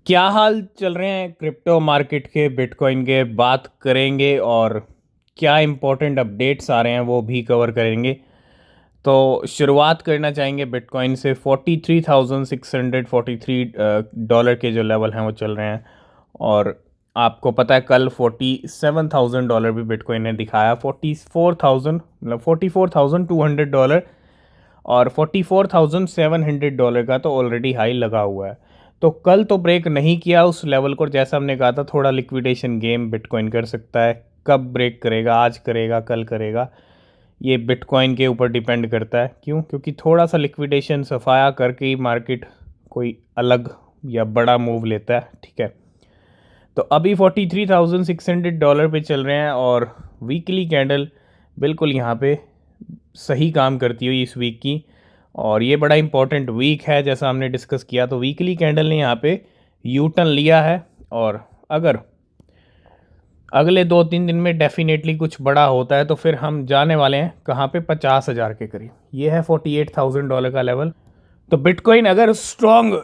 क्या हाल चल रहे हैं क्रिप्टो मार्केट के, बिटकॉइन के? बात करेंगे और क्या इम्पोर्टेंट अपडेट्स आ रहे हैं वो भी कवर करेंगे। तो शुरुआत करना चाहेंगे बिटकॉइन से। 43,643 डॉलर के जो लेवल हैं वो चल रहे हैं। और आपको पता है कल $47,000 भी बिटकॉइन ने दिखाया। 44,000 मतलब $44,200 और $44,700 का तो ऑलरेडी हाई लगा हुआ है। तो कल तो ब्रेक नहीं किया उस लेवल को, जैसा हमने कहा था थोड़ा लिक्विडेशन गेम बिटकॉइन कर सकता है। कब ब्रेक करेगा, आज करेगा, कल करेगा, ये बिटकॉइन के ऊपर डिपेंड करता है। क्यों? क्योंकि थोड़ा सा लिक्विडेशन सफाया करके ही मार्केट कोई अलग या बड़ा मूव लेता है। ठीक है, तो अभी $43,600 पे चल रहे हैं और वीकली कैंडल बिल्कुल यहाँ पे सही काम करती हुई इस वीक की। और ये बड़ा इंपॉर्टेंट वीक है जैसा हमने डिस्कस किया। तो वीकली कैंडल ने यहाँ पे यू टर्न लिया है और अगर अगले 2-3 दिन में डेफिनेटली कुछ बड़ा होता है तो फिर हम जाने वाले हैं कहाँ पे? 50,000 के करीब। ये है $48,000 का लेवल। तो बिटकॉइन अगर स्ट्रॉन्ग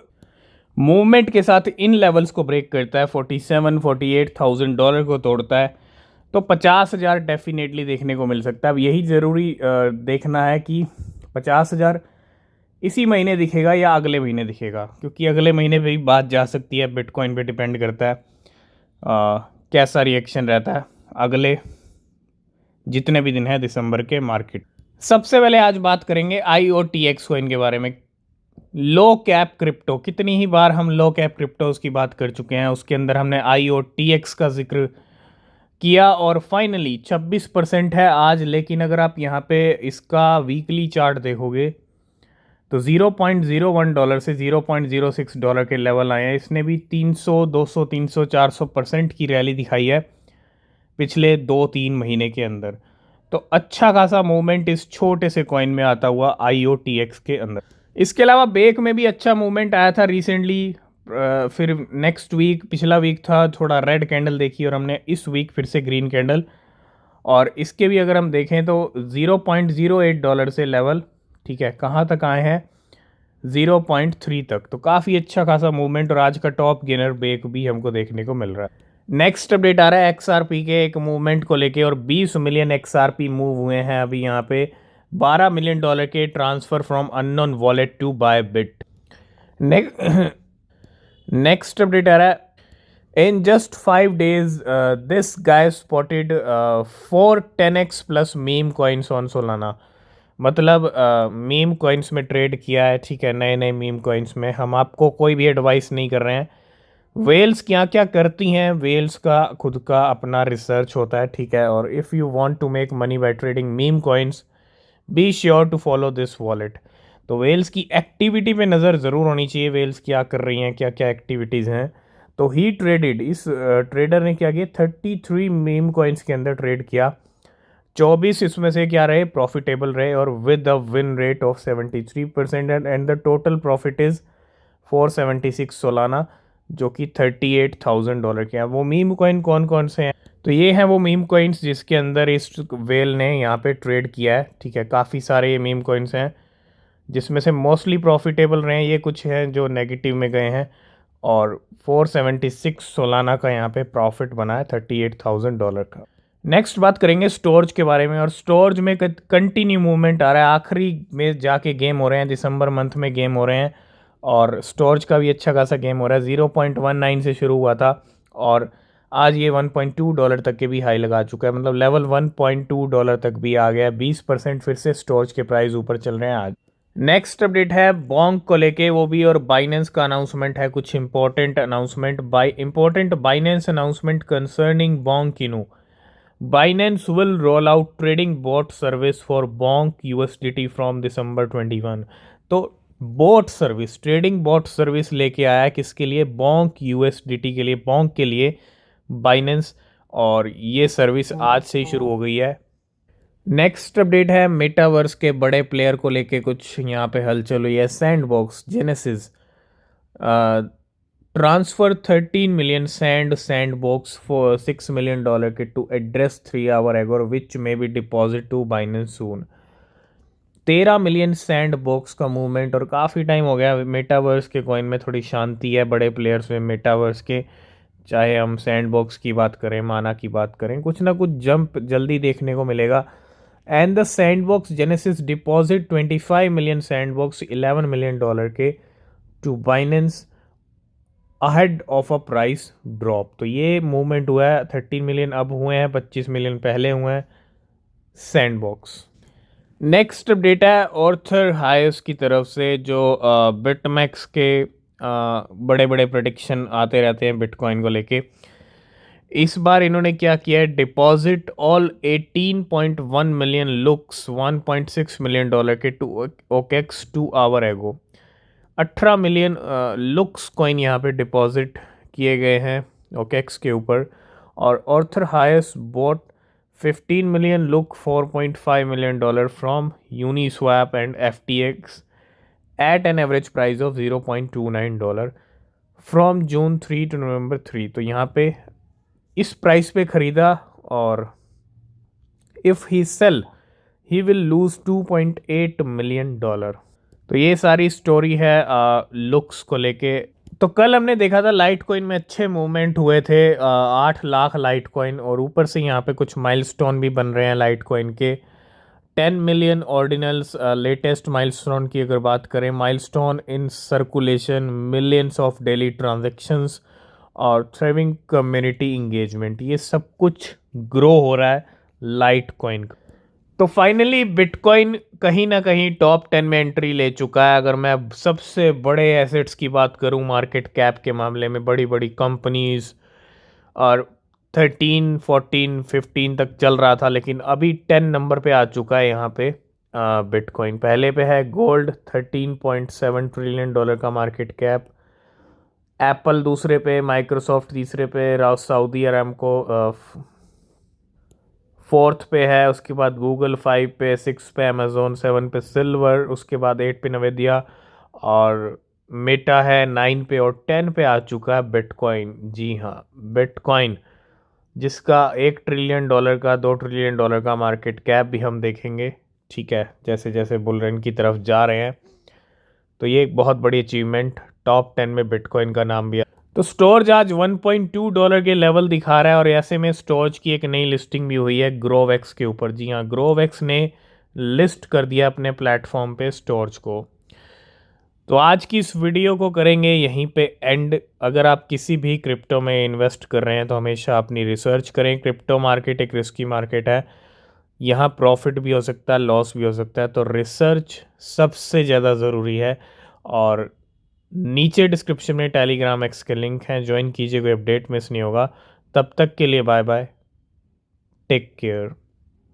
मूवमेंट के साथ इन लेवल्स को ब्रेक करता है, 48,000 को तोड़ता है, तो 50,000 डेफिनेटली देखने को मिल सकता है। अब यही ज़रूरी देखना है कि 50,000 इसी महीने दिखेगा या अगले महीने दिखेगा, क्योंकि अगले महीने पे भी बात जा सकती है। बिटकॉइन पे डिपेंड करता है कैसा रिएक्शन रहता है अगले जितने भी दिन है दिसंबर के मार्केट। सबसे पहले आज बात करेंगे IOTX कोइन के बारे में। लो कैप क्रिप्टो, कितनी ही बार हम लो कैप क्रिप्टोज की बात कर चुके हैं, उसके अंदर हमने IOTX का जिक्र किया और फाइनली 26% है आज। लेकिन अगर आप यहाँ पे इसका वीकली चार्ट देखोगे तो $0.01 से $0.06 के लेवल आए हैं। इसने भी 300, 200, 300, 400% की रैली दिखाई है पिछले 2-3 महीने के अंदर। तो अच्छा खासा मूवमेंट इस छोटे से कॉइन में आता हुआ IOTX के अंदर। इसके अलावा बेक में भी अच्छा मूवमेंट आया था रिसेंटली। फिर नेक्स्ट वीक, पिछला वीक था थोड़ा रेड कैंडल देखी और हमने इस वीक फिर से ग्रीन कैंडल। और इसके भी अगर हम देखें तो $0.08 से लेवल, ठीक है, कहाँ तक आए हैं? 0.3 तक। तो काफ़ी अच्छा खासा मूवमेंट और आज का टॉप गेनर बेक भी हमको देखने को मिल रहा है। नेक्स्ट अपडेट आ रहा है XRP के एक मूवमेंट को लेके और 20 मिलियन XRP मूव हुए हैं अभी यहाँ पे। $12 मिलियन के transfer from unknown wallet to Bybit. Next update आ रहा है, in just 5 days this guy spotted 4 10x plus meme coins on Solana. मतलब मीम कॉइन्स में ट्रेड किया है। ठीक है, नए नए मीम कॉइन्स में हम आपको कोई भी एडवाइस नहीं कर रहे हैं। वेल्स क्या क्या करती हैं, वेल्स का खुद का अपना रिसर्च होता है। ठीक है, और if you want to make money by trading meme coins, be sure to follow this wallet. तो वेल्स की एक्टिविटी पे नज़र ज़रूर होनी चाहिए, वेल्स क्या कर रही हैं, क्या क्या एक्टिविटीज़ हैं। तो ही ट्रेडेड, इस ट्रेडर ने क्या किया, 33 मीम कॉइन्स के अंदर ट्रेड किया। 24 इसमें से क्या रहे, प्रॉफिटेबल रहे और with a win rate of 73%। And the total profit is 476 Solana, जो कि $38,000 के हैं। वो मीम कॉइन कौन कौन से हैं? तो ये हैं वो मीम कॉइन्स जिसके अंदर इस वेल ने यहाँ पे ट्रेड किया है। ठीक है, काफ़ी सारे ये मीम कॉइन्स हैं जिसमें से मोस्टली प्रॉफिटेबल रहे हैं। ये कुछ हैं जो नेगेटिव में गए हैं और 476 सोलाना का यहाँ पे प्रॉफिट बना है $38,000 का। नेक्स्ट बात करेंगे स्टोर्ज के बारे में। और स्टोर्ज में कंटिन्यू मूवमेंट आ रहा है, आखिरी में जाके गेम हो रहे हैं, दिसंबर मंथ में गेम हो रहे हैं और स्टोर्ज का भी अच्छा खासा गेम हो रहा है। 0.19 से शुरू हुआ था और आज ये $1.2 तक के भी हाई लगा चुका है। मतलब लेवल $1.2 तक भी आ गया। 20% फिर से स्टोर्ज के प्राइस ऊपर चल रहे हैं आज। नेक्स्ट अपडेट है बॉन्क को लेके, वो भी और बाइनेंस का अनाउंसमेंट है। कुछ important announcement, important Binance announcement concerning Bonk किनू। Binance will roll out trading bot service for Bonk USDT from December 21। तो boat service, trading bot service लेके आया है किसके लिए? बॉन्क USDT के लिए, बॉन्क के लिए बाइनेंस। और ये सर्विस आज से ही शुरू हो गई है। नेक्स्ट अपडेट है मेटावर्स के बड़े प्लेयर को लेके, कुछ यहाँ पे हलचल हुई है। Sandbox Genesis transfer 13 million Sandbox for $6 million के to address 3 hour ago which may be deposit to Binance soon. 13 million Sandbox का मूवमेंट, और काफ़ी टाइम हो गया मेटावर्स के कॉइन में थोड़ी शांति है बड़े प्लेयर्स में मेटावर्स के, चाहे हम सैंड बॉक्स की बात करें, माना की बात करें, कुछ ना कुछ जंप जल्दी देखने को मिलेगा। And the Sandbox Genesis deposit 25 million Sandbox $11 million के to Binance ahead of a price drop. तो ये मूवमेंट हुआ है, 13 मिलियन अब हुए हैं, 25 मिलियन पहले हुए हैं सैंड बॉक्स। नेक्स्ट अपडेट है ऑर्थर हाइस की तरफ से, जो बिटमैक्स के बड़े बड़े प्रेडिक्शन आते रहते हैं बिटकॉइन को लेके। इस बार इन्होंने क्या किया है, deposit all 18.1 million looks $1.6 million के to OKX 2 hour ago. 18 million looks coin यहाँ पे डिपॉजिट किए गए हैं ओकेक्स के ऊपर। और Arthur Hayes bought 15 million look $4.5 million from Uniswap and FTX at an average price of $0.29 from June 3 to November 3। तो यहाँ पे इस प्राइस पे ख़रीदा, और if he sell he will lose $2.8 million. तो ये सारी स्टोरी है लुक्स को लेके। तो कल हमने देखा था लाइट कॉइन में अच्छे मूवमेंट हुए थे, 8 लाख लाइट कॉइन, और ऊपर से यहाँ पे कुछ माइलस्टोन भी बन रहे हैं लाइट कॉइन के। 10 मिलियन ऑर्डिनल्स लेटेस्ट माइलस्टोन की अगर बात करें, milestone in circulation, millions of daily transactions और थ्राइविंग कम्युनिटी इंगेजमेंट, ये सब कुछ ग्रो हो रहा है लाइट कॉइन का। तो फाइनली बिटकॉइन कहीं ना कहीं टॉप 10 में एंट्री ले चुका है। अगर मैं सबसे बड़े एसेट्स की बात करूं मार्केट कैप के मामले में, बड़ी बड़ी कंपनीज, और 13, 14, 15 तक चल रहा था, लेकिन अभी 10 नंबर पे आ चुका है यहाँ पे बिटकॉइन। पहले पे है गोल्ड, $13.7 ट्रिलियन का मार्केट कैप। एप्पल दूसरे पे, माइक्रोसॉफ्ट तीसरे पे, सऊदी अरामको फोर्थ पे है, उसके बाद गूगल 5 पे, 6 पे अमेजोन, 7 पे सिल्वर, उसके बाद 8 पे नवेदिया, और मेटा है 9 पे, और 10 पे आ चुका है बिटकॉइन। जी हाँ, बिटकॉइन जिसका $1 ट्रिलियन का, $2 ट्रिलियन का मार्केट कैप भी हम देखेंगे। ठीक है, जैसे जैसे बुल रन की तरफ जा रहे हैं, तो ये एक बहुत बड़ी अचीवमेंट, टॉप 10 में बिटकॉइन का नाम भी है। तो स्टोरेज आज $1.2 के लेवल दिखा रहा है, और ऐसे में स्टोरेज की एक नई लिस्टिंग भी हुई है ग्रोवेक्स के ऊपर। जी हाँ, ग्रोवेक्स ने लिस्ट कर दिया अपने प्लेटफॉर्म पे स्टोरेज को। तो आज की इस वीडियो को करेंगे यहीं पे एंड। अगर आप किसी भी क्रिप्टो में इन्वेस्ट कर रहे हैं तो हमेशा अपनी रिसर्च करें। क्रिप्टो मार्केट एक रिस्की मार्केट है, यहाँ प्रॉफिट भी हो सकता है, लॉस भी हो सकता है, तो रिसर्च सबसे ज़्यादा ज़रूरी है। और नीचे डिस्क्रिप्शन में टेलीग्राम एक्स के लिंक हैं, ज्वाइन कीजिए, कोई अपडेट मिस नहीं होगा। तब तक के लिए बाय बाय, टेक केयर।